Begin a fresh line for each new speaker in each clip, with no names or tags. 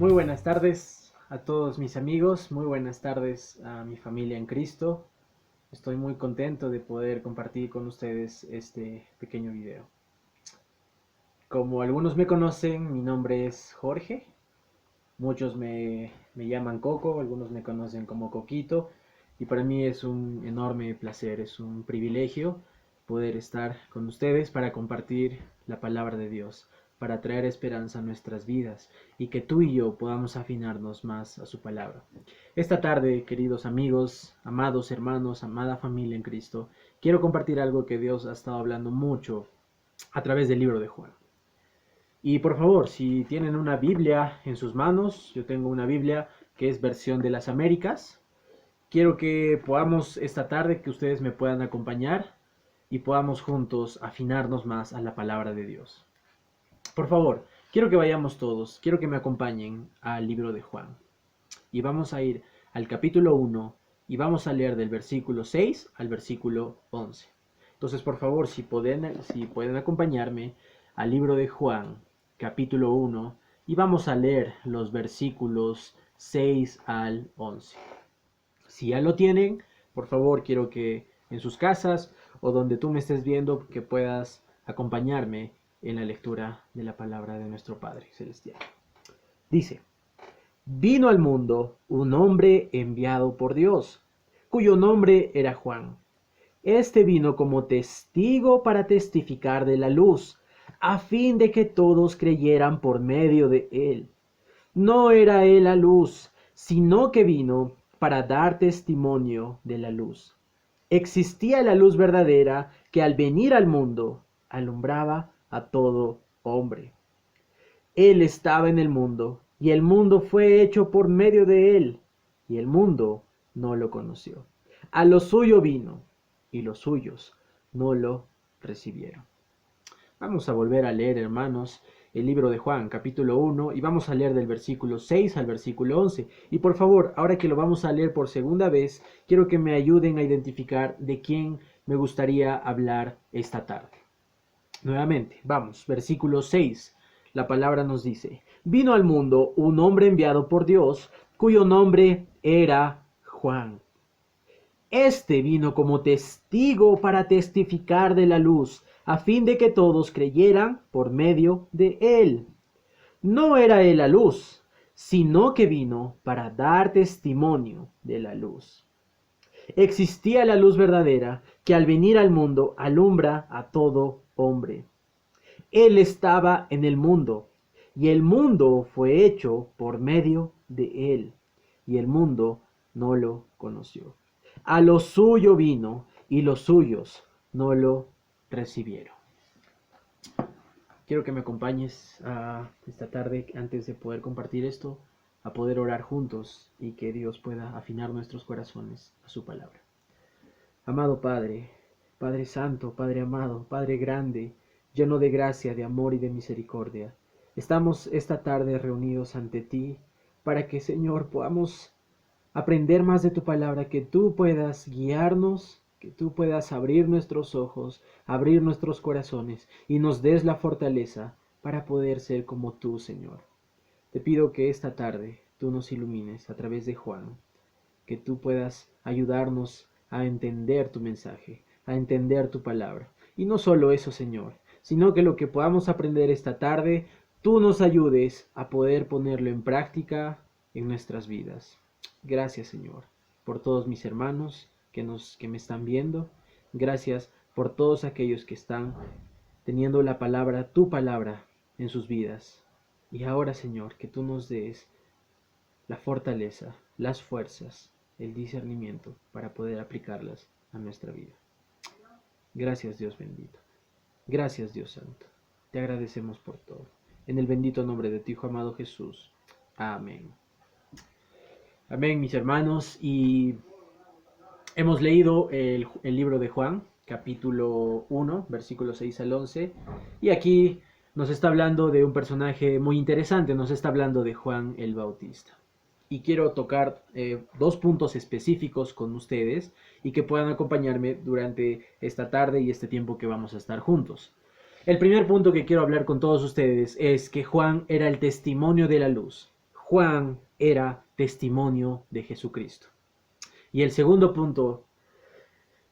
Muy buenas tardes a todos mis amigos, muy buenas tardes a mi familia en Cristo. Estoy muy contento de poder compartir con ustedes este pequeño video. Como algunos me conocen, mi nombre es Jorge. Muchos me llaman Coco, algunos me conocen como Coquito. Y para mí es un enorme placer, es un privilegio poder estar con ustedes para compartir la palabra de Dios, para traer esperanza a nuestras vidas y que tú y yo podamos afinarnos más a su palabra. Esta tarde, queridos amigos, amados hermanos, amada familia en Cristo, quiero compartir algo que Dios ha estado hablando mucho a través del libro de Juan. Y por favor, si tienen una Biblia en sus manos, yo tengo una Biblia que es versión de las Américas. Quiero que podamos esta tarde, que ustedes me puedan acompañar y podamos juntos afinarnos más a la palabra de Dios. Por favor, quiero que vayamos todos, quiero que me acompañen al libro de Juan. Y vamos a ir al capítulo 1 y vamos a leer del versículo 6 al versículo 11. Entonces, por favor, si pueden acompañarme al libro de Juan, capítulo 1, y vamos a leer los versículos 6 al 11. Si ya lo tienen, por favor, quiero que en sus casas o donde tú me estés viendo, que puedas acompañarme en la lectura de la palabra de nuestro Padre Celestial. Dice: Vino al mundo un hombre enviado por Dios, cuyo nombre era Juan. Este vino como testigo para testificar de la luz, a fin de que todos creyeran por medio de él. No era él la luz, sino que vino para dar testimonio de la luz. Existía la luz verdadera que al venir al mundo alumbraba a todo hombre. Él estaba en el mundo, y el mundo fue hecho por medio de él, y el mundo no lo conoció. A lo suyo vino, y los suyos no lo recibieron. Vamos a volver a leer, hermanos, el libro de Juan, capítulo 1, y vamos a leer del versículo 6 al versículo 11. Y por favor, ahora que lo vamos a leer por segunda vez, quiero que me ayuden a identificar de quién me gustaría hablar esta tarde. Nuevamente, vamos, versículo 6. La palabra nos dice: Vino al mundo un hombre enviado por Dios, cuyo nombre era Juan. Este vino como testigo para testificar de la luz, a fin de que todos creyeran por medio de él. No era él la luz, sino que vino para dar testimonio de la luz. Existía la luz verdadera, que al venir al mundo alumbra a todo hombre. Él estaba en el mundo, y el mundo fue hecho por medio de él, y el mundo no lo conoció. A lo suyo vino, y los suyos no lo recibieron. Quiero que me acompañes esta tarde, antes de poder compartir esto, a poder orar juntos y que Dios pueda afinar nuestros corazones a su palabra. Amado Padre, Padre Santo, Padre amado, Padre grande, lleno de gracia, de amor y de misericordia, estamos esta tarde reunidos ante ti para que, Señor, podamos aprender más de tu palabra, que tú puedas guiarnos, que tú puedas abrir nuestros ojos, abrir nuestros corazones y nos des la fortaleza para poder ser como tú, Señor. Te pido que esta tarde tú nos ilumines a través de Juan, que tú puedas ayudarnos a entender tu mensaje, a entender tu palabra. Y no solo eso, Señor, sino que lo que podamos aprender esta tarde, tú nos ayudes a poder ponerlo en práctica en nuestras vidas. Gracias, Señor, por todos mis hermanos que me están viendo. Gracias por todos aquellos que están teniendo la palabra, tu palabra, en sus vidas. Y ahora, Señor, que tú nos des la fortaleza, las fuerzas, el discernimiento para poder aplicarlas a nuestra vida. Gracias, Dios bendito. Gracias, Dios santo. Te agradecemos por todo. En el bendito nombre de tu Hijo amado Jesús. Amén. Amén, mis hermanos. Y hemos leído el libro de Juan, capítulo 1, versículos 6 al 11. Y aquí nos está hablando de un personaje muy interesante. Nos está hablando de Juan el Bautista. Y quiero tocar dos puntos específicos con ustedes y que puedan acompañarme durante esta tarde y este tiempo que vamos a estar juntos. El primer punto que quiero hablar con todos ustedes es que Juan era el testimonio de la luz. Juan era testimonio de Jesucristo. Y el segundo punto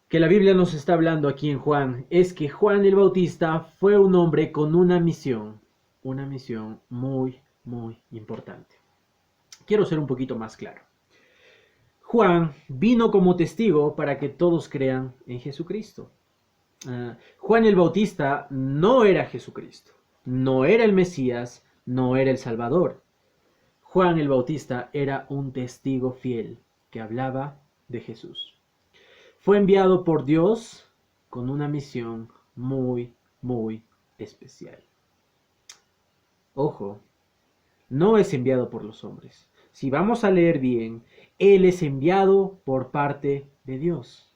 que la Biblia nos está hablando aquí en Juan es que Juan el Bautista fue un hombre con una misión muy, muy importante. Quiero ser un poquito más claro. Juan vino como testigo para que todos crean en Jesucristo. Juan el Bautista no era Jesucristo, no era el Mesías, no era el Salvador. Juan el Bautista era un testigo fiel que hablaba de Jesús. Fue enviado por Dios con una misión muy, muy especial. Ojo, no es enviado por los hombres. Si vamos a leer bien, Él es enviado por parte de Dios.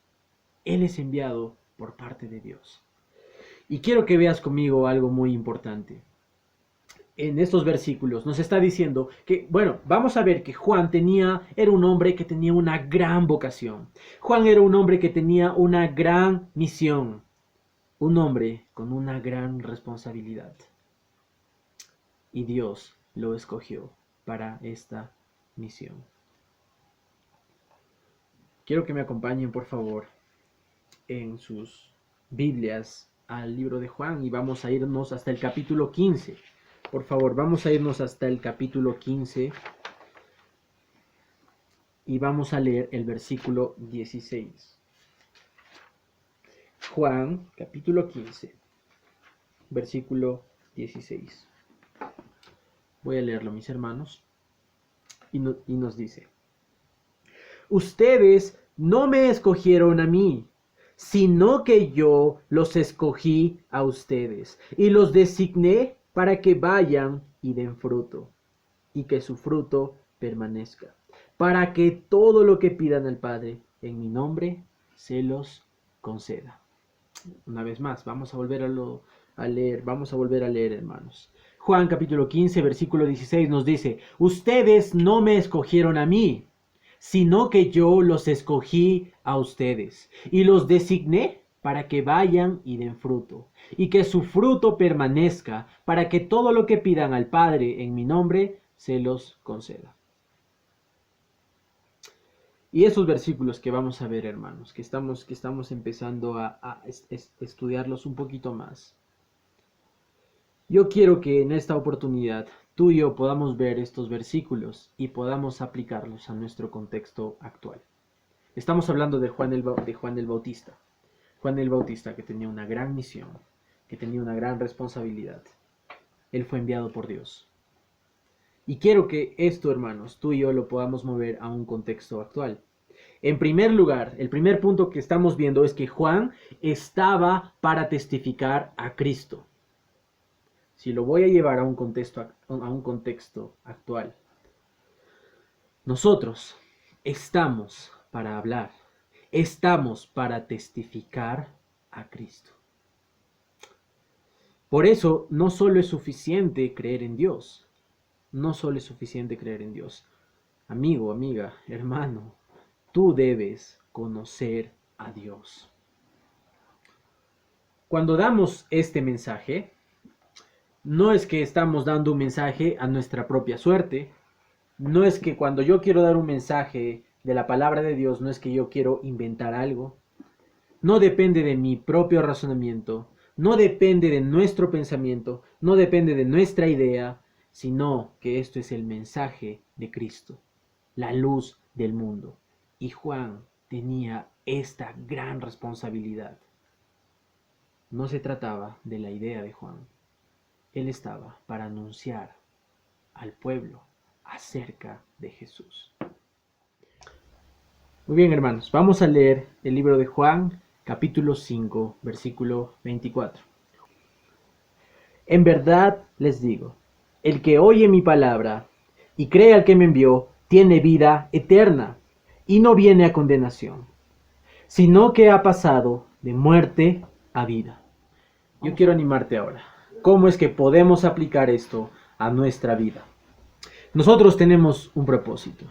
Él es enviado por parte de Dios. Y quiero que veas conmigo algo muy importante. En estos versículos nos está diciendo que, bueno, vamos a ver que Juan era un hombre que tenía una gran vocación. Juan era un hombre que tenía una gran misión. Un hombre con una gran responsabilidad. Y Dios lo escogió para esta misión. Quiero que me acompañen, por favor, en sus Biblias al libro de Juan y vamos a irnos hasta el capítulo 15. Por favor, vamos a irnos hasta el capítulo 15 y vamos a leer el versículo 16. Juan, capítulo 15, versículo 16. Voy a leerlo, mis hermanos, y nos dice: Ustedes no me escogieron a mí, sino que yo los escogí a ustedes y los designé para que vayan y den fruto, y que su fruto permanezca, para que todo lo que pidan al Padre en mi nombre se los conceda. Una vez más, vamos a volver a leer, hermanos. Juan capítulo 15, versículo 16 nos dice: Ustedes no me escogieron a mí, sino que yo los escogí a ustedes y los designé para que vayan y den fruto, y que su fruto permanezca, para que todo lo que pidan al Padre en mi nombre se los conceda. Y esos versículos que vamos a ver, hermanos, que estamos empezando a estudiarlos un poquito más. Yo quiero que en esta oportunidad tú y yo podamos ver estos versículos y podamos aplicarlos a nuestro contexto actual. Estamos hablando de Juan el Bautista. Juan el Bautista, que tenía una gran misión, que tenía una gran responsabilidad. Él fue enviado por Dios. Y quiero que esto, hermanos, tú y yo lo podamos mover a un contexto actual. En primer lugar, el primer punto que estamos viendo es que Juan estaba para testificar a Cristo. Si lo voy a llevar a un contexto actual, nosotros estamos para hablar, estamos para testificar a Cristo. Por eso no solo es suficiente creer en Dios, no solo es suficiente creer en Dios. Amigo, amiga, hermano, tú debes conocer a Dios. Cuando damos este mensaje, no es que estamos dando un mensaje a nuestra propia suerte, no es que cuando yo quiero dar un mensaje de la palabra de Dios, no es que yo quiero inventar algo, no depende de mi propio razonamiento, no depende de nuestro pensamiento, no depende de nuestra idea, sino que esto es el mensaje de Cristo, la luz del mundo. Y Juan tenía esta gran responsabilidad. No se trataba de la idea de Juan. Él estaba para anunciar al pueblo acerca de Jesús. Muy bien, hermanos, vamos a leer el libro de Juan, capítulo 5, versículo 24. En verdad les digo, el que oye mi palabra y cree al que me envió, tiene vida eterna y no viene a condenación, sino que ha pasado de muerte a vida. Yo quiero animarte ahora. ¿Cómo es que podemos aplicar esto a nuestra vida? Nosotros tenemos un propósito.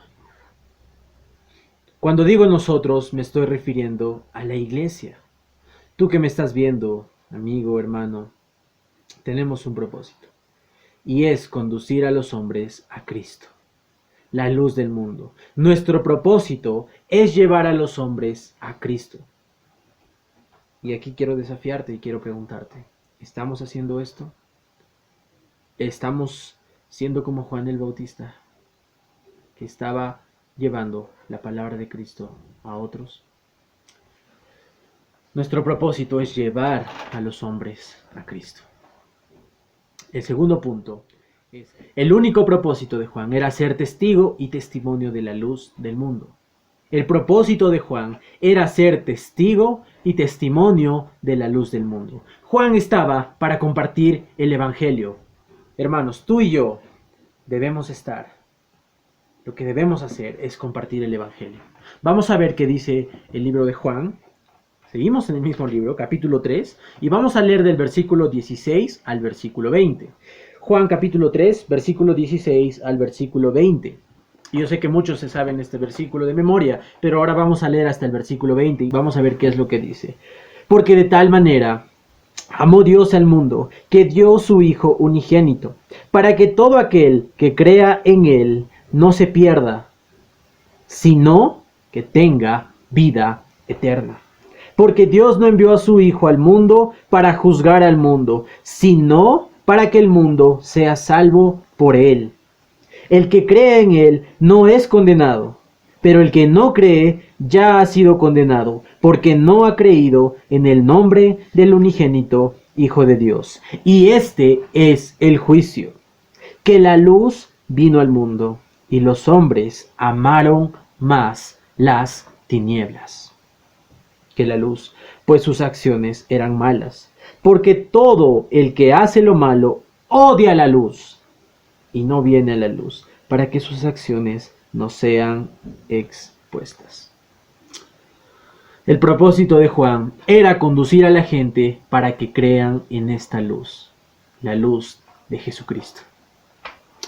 Cuando digo nosotros, me estoy refiriendo a la iglesia. Tú que me estás viendo, amigo, hermano, tenemos un propósito. Y es conducir a los hombres a Cristo. la luz del mundo. Nuestro propósito es llevar a los hombres a Cristo. Y aquí quiero desafiarte y quiero preguntarte, ¿estamos haciendo esto? ¿Estamos siendo como Juan el Bautista, que estaba llevando la palabra de Cristo a otros? Nuestro propósito es llevar a los hombres a Cristo. El segundo punto es, el único propósito de Juan era ser testigo y testimonio de la luz del mundo. El propósito de Juan era ser testigo y testimonio de la luz del mundo. Juan estaba para compartir el Evangelio. Hermanos, tú y yo debemos estar. Lo que debemos hacer es compartir el Evangelio. Vamos a ver qué dice el libro de Juan. Seguimos en el mismo libro, capítulo 3, y vamos a leer del versículo 16 al versículo 20. Juan capítulo 3, versículo 16 al versículo 20. Y yo sé que muchos se saben este versículo de memoria, pero ahora vamos a leer hasta el versículo 20 y vamos a ver qué es lo que dice. Porque de tal manera amó Dios al mundo, que dio su Hijo unigénito, para que todo aquel que crea en Él no se pierda, sino que tenga vida eterna. Porque Dios no envió a su Hijo al mundo para juzgar al mundo, sino para que el mundo sea salvo por Él. El que cree en Él no es condenado, pero el que no cree ya ha sido condenado, porque no ha creído en el nombre del unigénito Hijo de Dios. Y este es el juicio, que la luz vino al mundo, y los hombres amaron más las tinieblas que la luz, pues sus acciones eran malas. Porque todo el que hace lo malo odia la luz y no viene a la luz, para que sus acciones no sean expuestas. El propósito de Juan era conducir a la gente para que crean en esta luz, la luz de Jesucristo.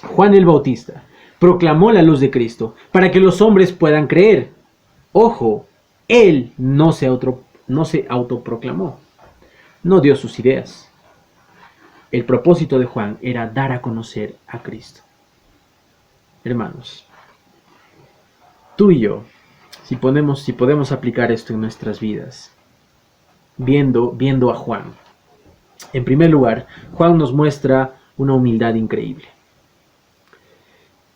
Juan el Bautista proclamó la luz de Cristo para que los hombres puedan creer. Ojo, él no se autoproclamó, no dio sus ideas. El propósito de Juan era dar a conocer a Cristo. Hermanos, tú y yo, si podemos aplicar esto en nuestras vidas, viendo a Juan. En primer lugar, Juan nos muestra una humildad increíble.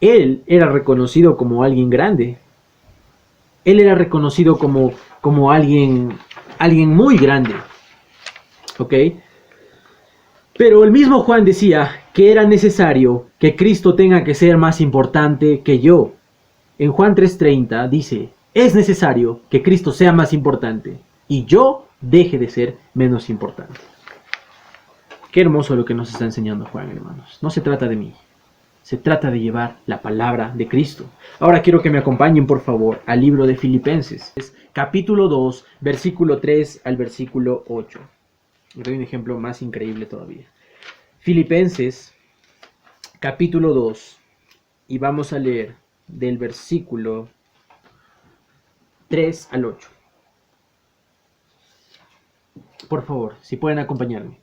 Él era reconocido como alguien grande. Él era reconocido como alguien muy grande. ¿Ok? Pero el mismo Juan decía que era necesario que Cristo tenga que ser más importante que yo. En Juan 3:30 dice, es necesario que Cristo sea más importante y yo deje de ser menos importante. Qué hermoso lo que nos está enseñando Juan, hermanos. No se trata de mí. Se trata de llevar la palabra de Cristo. Ahora quiero que me acompañen, por favor, al libro de Filipenses, capítulo 2, versículo 3 al versículo 8. Les doy un ejemplo más increíble todavía. Filipenses, capítulo 2, y vamos a leer del versículo 3 al 8. Por favor, si pueden acompañarme.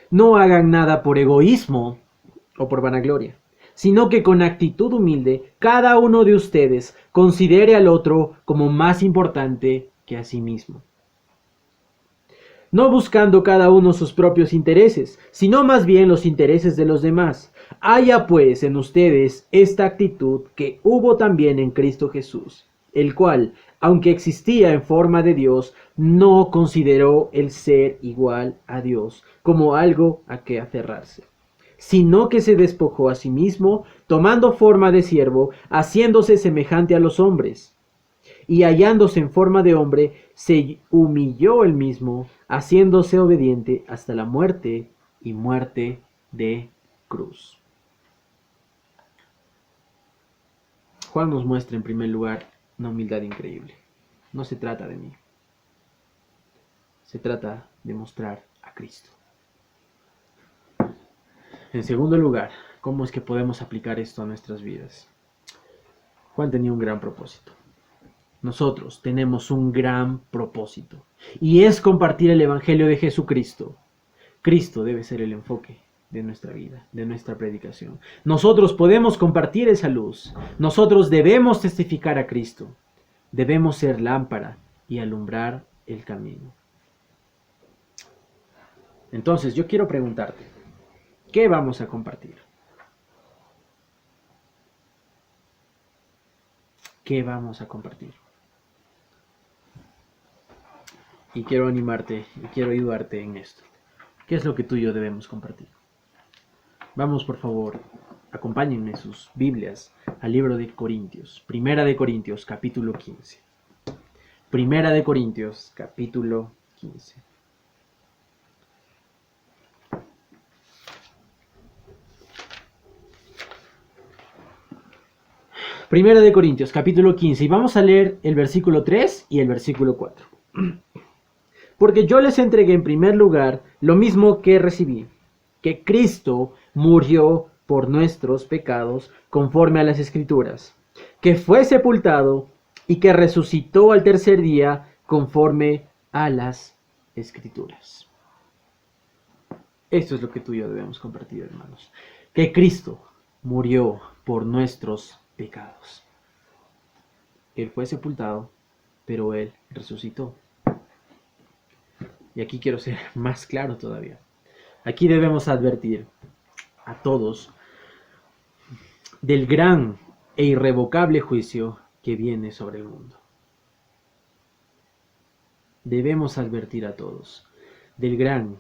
No hagan nada por egoísmo o por vanagloria, sino que con actitud humilde cada uno de ustedes considere al otro como más importante que a sí mismo. No buscando cada uno sus propios intereses, sino más bien los intereses de los demás. Haya pues en ustedes esta actitud que hubo también en Cristo Jesús, el cual, aunque existía en forma de Dios, no consideró el ser igual a Dios como algo a que aferrarse, sino que se despojó a sí mismo, tomando forma de siervo, haciéndose semejante a los hombres. Y hallándose en forma de hombre, se humilló él mismo, haciéndose obediente hasta la muerte y muerte de cruz. Juan nos muestra en primer lugar una humildad increíble. No se trata de mí. Se trata de mostrar a Cristo. En segundo lugar, ¿cómo es que podemos aplicar esto a nuestras vidas? Juan tenía un gran propósito. Nosotros tenemos un gran propósito y es compartir el Evangelio de Jesucristo. Cristo debe ser el enfoque. de nuestra vida, de nuestra predicación. Nosotros podemos compartir esa luz. Nosotros debemos testificar a Cristo. Debemos ser lámpara y alumbrar el camino. Entonces, yo quiero preguntarte, ¿qué vamos a compartir? ¿Qué vamos a compartir? Y quiero animarte y quiero ayudarte en esto. ¿Qué es lo que tú y yo debemos compartir? Vamos, por favor, acompáñenme sus Biblias al libro de Corintios. Primera de Corintios, capítulo 15. Primera de Corintios, capítulo 15. Primera de Corintios, capítulo 15. Y vamos a leer el versículo 3 y el versículo 4. Porque yo les entregué en primer lugar lo mismo que recibí, que Cristo murió por nuestros pecados conforme a las Escrituras, que fue sepultado y que resucitó al tercer día conforme a las Escrituras. Esto es lo que tú y yo debemos compartir, hermanos. Que Cristo murió por nuestros pecados. Él fue sepultado, pero Él resucitó. Y aquí quiero ser más claro todavía. Aquí debemos advertir a todos del gran e irrevocable juicio que viene sobre el mundo. Debemos advertir a todos del gran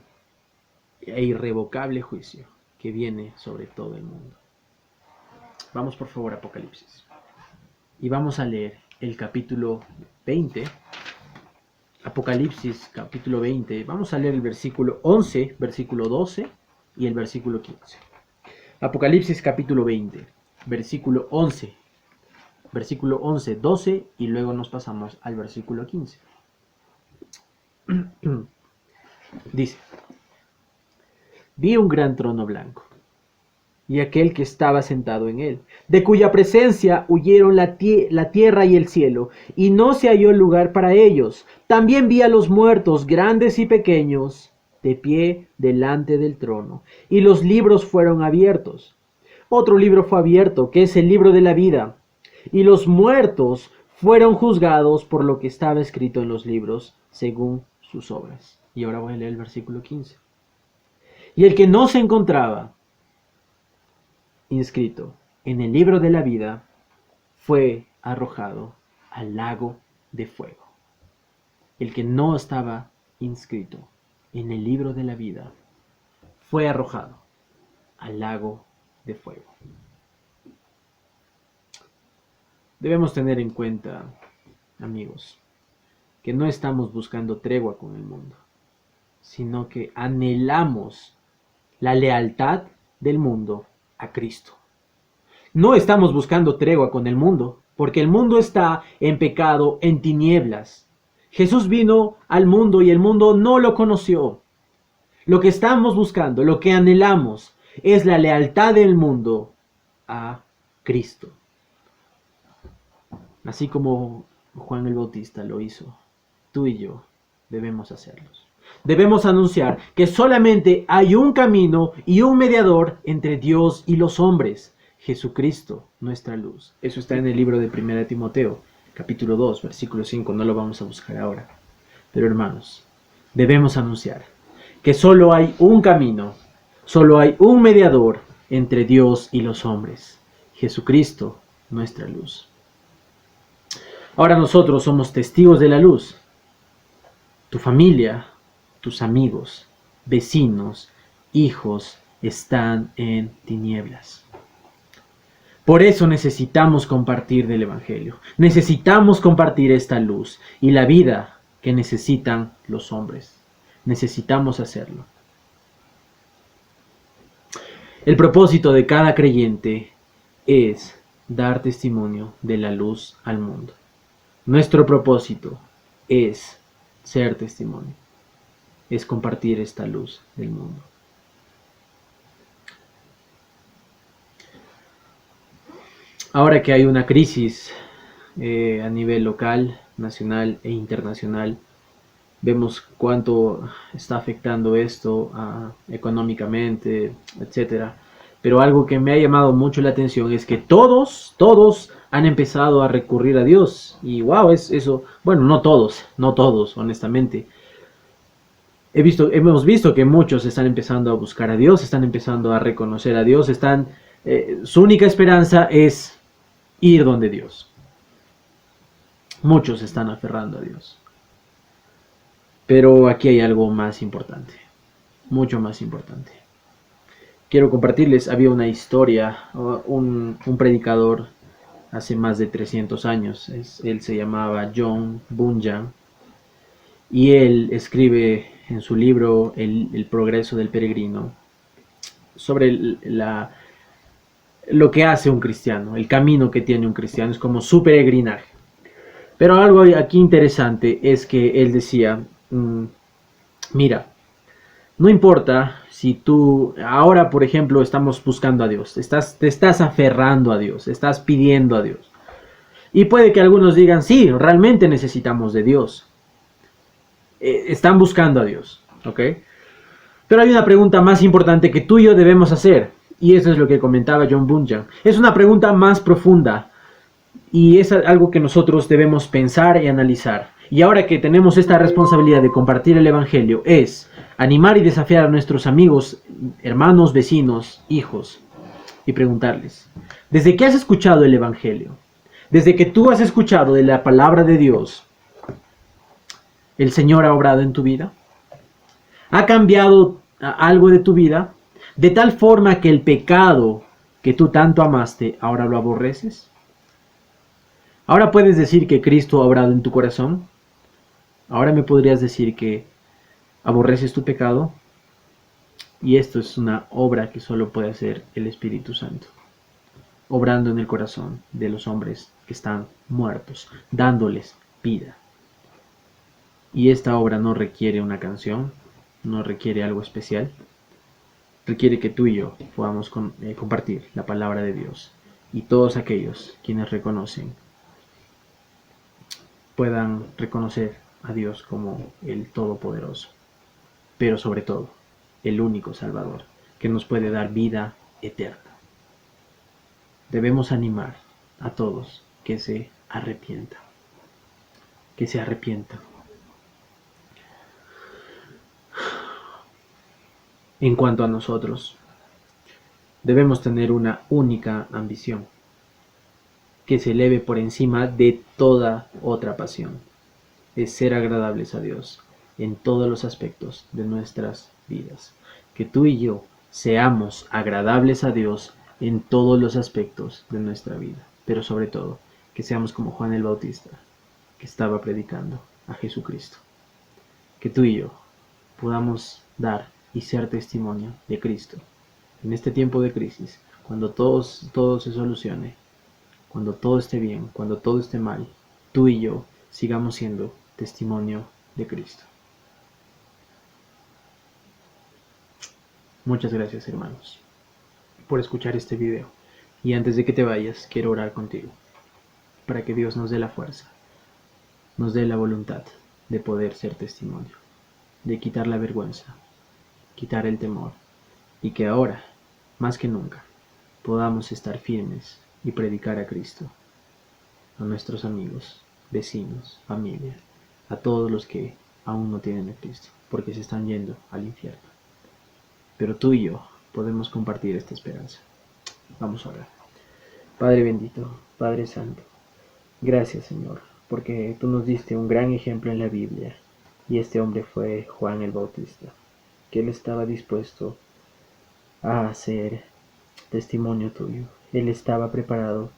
e irrevocable juicio que viene sobre todo el mundo. Vamos por favor a Apocalipsis. Y vamos a leer el capítulo 20. Apocalipsis capítulo 20. Vamos a leer el versículo 11, versículo 12 y el versículo 15. Apocalipsis capítulo 20, versículo 11. Versículo 11, 12 y luego nos pasamos al versículo 15. Dice: Vi un gran trono blanco y aquel que estaba sentado en él, de cuya presencia huyeron la tierra y el cielo, y no se halló lugar para ellos. También vi a los muertos, grandes y pequeños, de pie delante del trono, y los libros fueron abiertos. Otro libro fue abierto, que es el libro de la vida, y los muertos fueron juzgados por lo que estaba escrito en los libros, según sus obras. Y ahora voy a leer el versículo 15. Y el que no se encontraba inscrito en el libro de la vida fue arrojado al lago de fuego. El que no estaba inscrito en el libro de la vida fue arrojado al lago de fuego. Debemos tener en cuenta, amigos, que no estamos buscando tregua con el mundo, sino que anhelamos la lealtad del mundo a Cristo. No estamos buscando tregua con el mundo, porque el mundo está en pecado, en tinieblas. Jesús vino al mundo y el mundo no lo conoció. Lo que estamos buscando, lo que anhelamos, es la lealtad del mundo a Cristo. Así como Juan el Bautista lo hizo, tú y yo debemos hacerlo. Debemos anunciar que solamente hay un camino y un mediador entre Dios y los hombres, Jesucristo, nuestra luz. Eso está en el libro de 1 Timoteo, capítulo 2, versículo 5. No lo vamos a buscar ahora. Pero hermanos, debemos anunciar que solo hay un camino, solo hay un mediador entre Dios y los hombres, Jesucristo, nuestra luz. Ahora nosotros somos testigos de la luz. Tu familia, tus amigos, vecinos, hijos están en tinieblas. Por eso necesitamos compartir del Evangelio. Necesitamos compartir esta luz y la vida que necesitan los hombres. Necesitamos hacerlo. El propósito de cada creyente es dar testimonio de la luz al mundo. Nuestro propósito es ser testimonio. Es compartir esta luz del mundo. Ahora que hay una crisis a nivel local, nacional e internacional, Vemos cuánto está afectando esto económicamente, etcétera. Pero algo que me ha llamado mucho la atención es que todos han empezado a recurrir a Dios. Y wow, es eso. Bueno, no todos, honestamente. Hemos visto que muchos están empezando a buscar a Dios, están empezando a reconocer a Dios, su única esperanza es ir donde Dios. Muchos se están aferrando a Dios. Pero aquí hay algo más importante, mucho más importante. Quiero compartirles, había una historia, un predicador hace más de 300 años, él se llamaba John Bunyan, y él escribe en su libro El progreso del peregrino sobre lo que hace un cristiano, el camino que tiene un cristiano, es como su peregrinaje. Pero algo aquí interesante es que él decía, mira, no importa si tú, ahora por ejemplo estamos buscando a Dios, te estás aferrando a Dios, estás pidiendo a Dios. Y puede que algunos digan, sí, realmente necesitamos de Dios. Están buscando a Dios, ¿ok? Pero hay una pregunta más importante que tú y yo debemos hacer, y eso es lo que comentaba John Bunyan. Es una pregunta más profunda, y es algo que nosotros debemos pensar y analizar. Y ahora que tenemos esta responsabilidad de compartir el Evangelio, es animar y desafiar a nuestros amigos, hermanos, vecinos, hijos, y preguntarles, ¿desde qué has escuchado el Evangelio? Desde que tú has escuchado de la palabra de Dios, ¿el Señor ha obrado en tu vida? ¿Ha cambiado algo de tu vida? De tal forma que el pecado que tú tanto amaste, ahora lo aborreces. Ahora puedes decir que Cristo ha obrado en tu corazón. Ahora me podrías decir que aborreces tu pecado. Y esto es una obra que solo puede hacer el Espíritu Santo, obrando en el corazón de los hombres que están muertos, dándoles vida. Y esta obra no requiere una canción, no requiere algo especial. Requiere que tú y yo podamos compartir la palabra de Dios. Y todos aquellos quienes reconocen puedan reconocer a Dios como el Todopoderoso, pero sobre todo el único Salvador que nos puede dar vida eterna. Debemos animar a todos que se arrepientan, que se arrepientan. En cuanto a nosotros, debemos tener una única ambición, que se eleve por encima de toda otra pasión, es ser agradables a Dios en todos los aspectos de nuestras vidas. Que tú y yo seamos agradables a Dios en todos los aspectos de nuestra vida, pero sobre todo, que seamos como Juan el Bautista, que estaba predicando a Jesucristo. Que tú y yo podamos dar y ser testimonio de Cristo en este tiempo de crisis, cuando todo se solucione, cuando todo esté bien, cuando todo esté mal, tú y yo sigamos siendo testimonio de Cristo. Muchas gracias, hermanos, por escuchar este video. Y antes de que te vayas, quiero orar contigo, para que Dios nos dé la fuerza, nos dé la voluntad de poder ser testimonio, de quitar la vergüenza, quitar el temor, y que ahora, más que nunca, podamos estar firmes y predicar a Cristo, a nuestros amigos, vecinos, familia, a todos los que aún no tienen a Cristo, porque se están yendo al infierno. Pero tú y yo podemos compartir esta esperanza. Vamos a orar. Padre bendito, Padre santo, gracias Señor, porque tú nos diste un gran ejemplo en la Biblia, y este hombre fue Juan el Bautista, que él estaba dispuesto a hacer testimonio tuyo. Él estaba preparado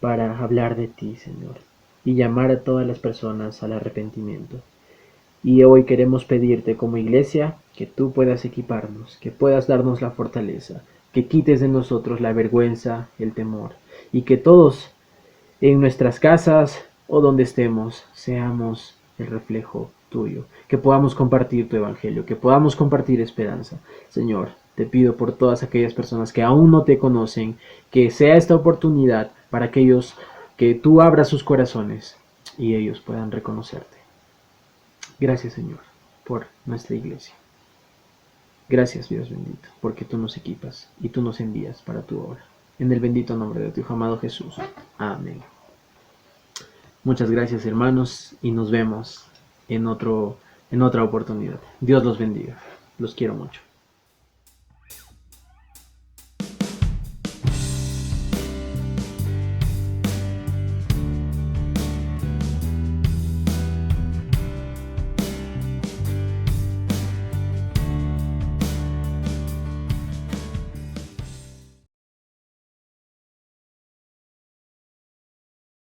para hablar de ti, Señor, y llamar a todas las personas al arrepentimiento. Y hoy queremos pedirte como iglesia que tú puedas equiparnos, que puedas darnos la fortaleza, que quites de nosotros la vergüenza, el temor, y que todos en nuestras casas o donde estemos seamos el reflejo tuyo, que podamos compartir tu evangelio, que podamos compartir esperanza. Señor, te pido por todas aquellas personas que aún no te conocen, que sea esta oportunidad para aquellos que tú abras sus corazones y ellos puedan reconocerte. Gracias, Señor, por nuestra iglesia. Gracias, Dios bendito, porque tú nos equipas y tú nos envías para tu obra. En el bendito nombre de tu Hijo amado Jesús. Amén. Muchas gracias, hermanos, y nos vemos en otra oportunidad. Dios los bendiga. Los quiero mucho.